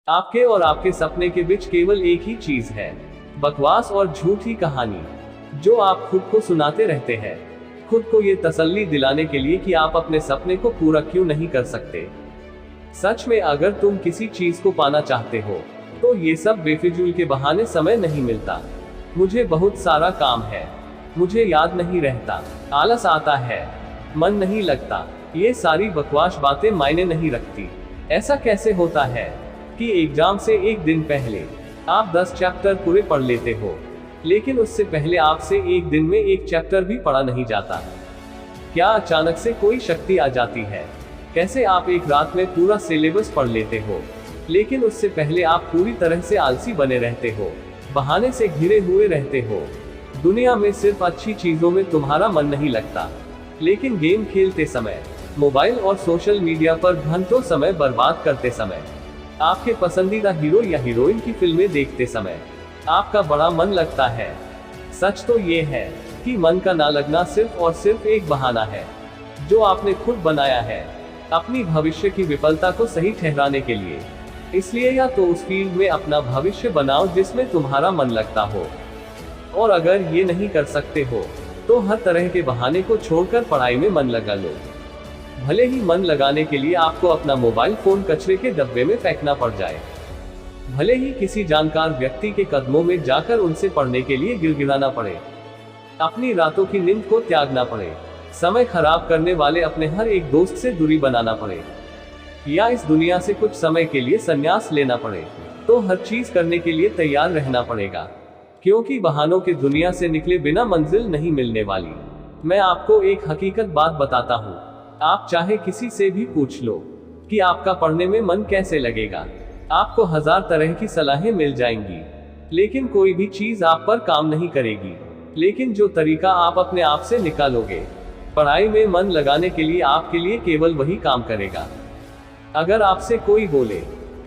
आपके और आपके सपने के बीच केवल एक ही चीज है, बकवास और झूठी कहानी, जो आप खुद को सुनाते रहते हैं, खुद को ये तसल्ली दिलाने के लिए कि आप अपने सपने को पूरा क्यों नहीं कर सकते। सच में अगर तुम किसी चीज को पाना चाहते हो, तो ये सब बेफिजूल के बहाने समय नहीं मिलता, मुझे बहुत सारा काम है, मुझे याद नहीं रहता, आलस आता है, मन नहीं लगता, ये सारी बकवास बातें मायने नहीं रखती। ऐसा कैसे होता है कि एग्जाम से एक दिन पहले आप 10 चैप्टर पूरे पढ़ लेते हो, लेकिन उससे पहले आपसे एक दिन में एक चैप्टर भी पढ़ा नहीं जाता? क्या अचानक से कोई शक्ति आ जाती है? कैसे आप एक रात में पूरा सिलेबस पढ़ लेते हो, लेकिन उससे पहले आप पूरी तरह से आलसी बने रहते हो, बहाने से घिरे हुए रहते हो। दुनिया में सिर्फ अच्छी चीजों में तुम्हारा मन नहीं लगता, लेकिन गेम खेलते समय, मोबाइल और सोशल मीडिया पर घंटों समय बर्बाद करते समय, आपके पसंदीदा हीरो या हीरोइन की फिल्में देखते समय आपका बड़ा मन लगता है। सच तो ये है कि मन का ना लगना सिर्फ और सिर्फ एक बहाना है, जो आपने खुद बनाया है अपनी भविष्य की विफलता को सही ठहराने के लिए। इसलिए या तो उस फील्ड में अपना भविष्य बनाओ जिसमें तुम्हारा मन लगता हो, और अगर ये नहीं कर सकते हो, तो हर तरह के बहाने को छोड़कर पढ़ाई में मन लगा लो। भले ही मन लगाने के लिए आपको अपना मोबाइल फोन कचरे के डब्बे में फेंकना पड़ जाए, भले ही किसी जानकार व्यक्ति के कदमों में जाकर उनसे पढ़ने के लिए गिड़गिड़ाना पड़े, अपनी रातों की नींद को त्यागना पड़े, समय खराब करने वाले अपने हर एक दोस्त से दूरी बनाना पड़े, या इस दुनिया से कुछ समय के लिए संन्यास लेना पड़े, तो हर चीज करने के लिए तैयार रहना पड़ेगा, क्योंकि बहानों की दुनिया से निकले बिना मंजिल नहीं मिलने वाली। मैं आपको एक हकीकत बात बताता हूँ, आप चाहे किसी से भी पूछ लो कि आपका पढ़ने में मन कैसे लगेगा, आपको 1000 तरह की सलाहें मिल जाएंगी, लेकिन कोई भी चीज आप पर काम नहीं करेगी। लेकिन जो तरीका आप अपने आप से निकालोगे पढ़ाई में मन लगाने के लिए, आपके लिए केवल वही काम करेगा। अगर आपसे कोई बोले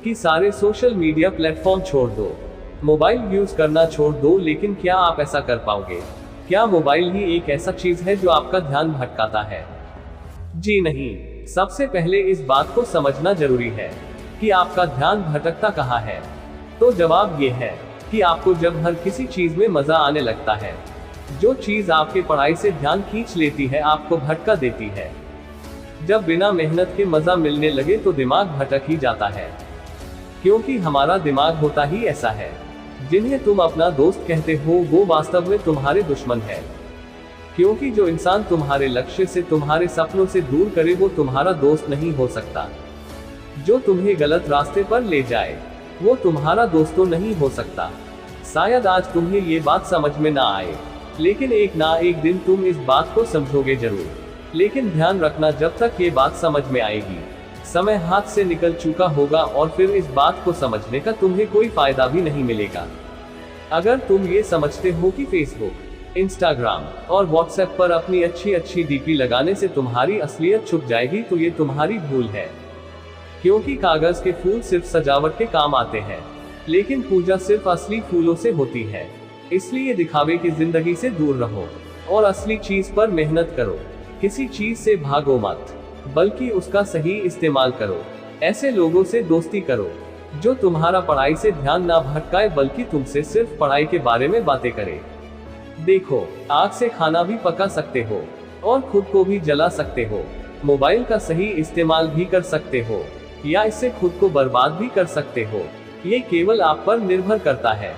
कि सारे सोशल मीडिया प्लेटफॉर्म छोड़ दो, मोबाइल यूज करना छोड़ दो, लेकिन क्या आप ऐसा कर पाओगे? क्या मोबाइल ही एक ऐसा चीज है जो आपका ध्यान भटकाता है? जी नहीं। सबसे पहले इस बात को समझना जरूरी है कि आपका ध्यान भटकता कहाँ है। तो जवाब ये है कि आपको जब हर किसी चीज में मजा आने लगता है, जो चीज आपके पढ़ाई से ध्यान खींच लेती है, आपको भटका देती है। जब बिना मेहनत के मजा मिलने लगे तो दिमाग भटक ही जाता है, क्योंकि हमारा दिमाग होता ही ऐसा है। जिन्हें तुम अपना दोस्त कहते हो, वो वास्तव में तुम्हारे दुश्मन है, क्योंकि जो इंसान तुम्हारे लक्ष्य से, तुम्हारे सपनों से दूर करे, वो तुम्हारा दोस्त नहीं हो सकता। जो तुम्हें गलत रास्ते पर ले जाए, वो तुम्हारा दोस्त तो नहीं हो सकता। शायद आज तुम्हें ये बात समझ में ना आए, लेकिन एक ना एक दिन तुम इस बात को समझोगे जरूर। लेकिन ध्यान रखना, जब तक ये बात समझ में आएगी, समय हाथ से निकल चुका होगा, और फिर इस बात को समझने का तुम्हें कोई फायदा भी नहीं मिलेगा। अगर तुम ये समझते हो कि फेसबुक, इंस्टाग्राम और व्हाट्सएप पर अपनी अच्छी डीपी लगाने से तुम्हारी असलियत छुप जाएगी, तो ये तुम्हारी भूल है। क्योंकि कागज के फूल सिर्फ सजावट के काम आते हैं, लेकिन पूजा सिर्फ असली फूलों से होती है। इसलिए दिखावे की जिंदगी से दूर रहो और असली चीज पर मेहनत करो। किसी चीज से भागो मत, बल्कि उसका सही इस्तेमाल करो। ऐसे लोगों से दोस्ती करो जो तुम्हारा पढ़ाई से ध्यान ना भटकाए, बल्कि तुमसे सिर्फ पढ़ाई के बारे में बातें करे। देखो, आग से खाना भी पका सकते हो और खुद को भी जला सकते हो। मोबाइल का सही इस्तेमाल भी कर सकते हो, या इससे खुद को बर्बाद भी कर सकते हो। ये केवल आप पर निर्भर करता है।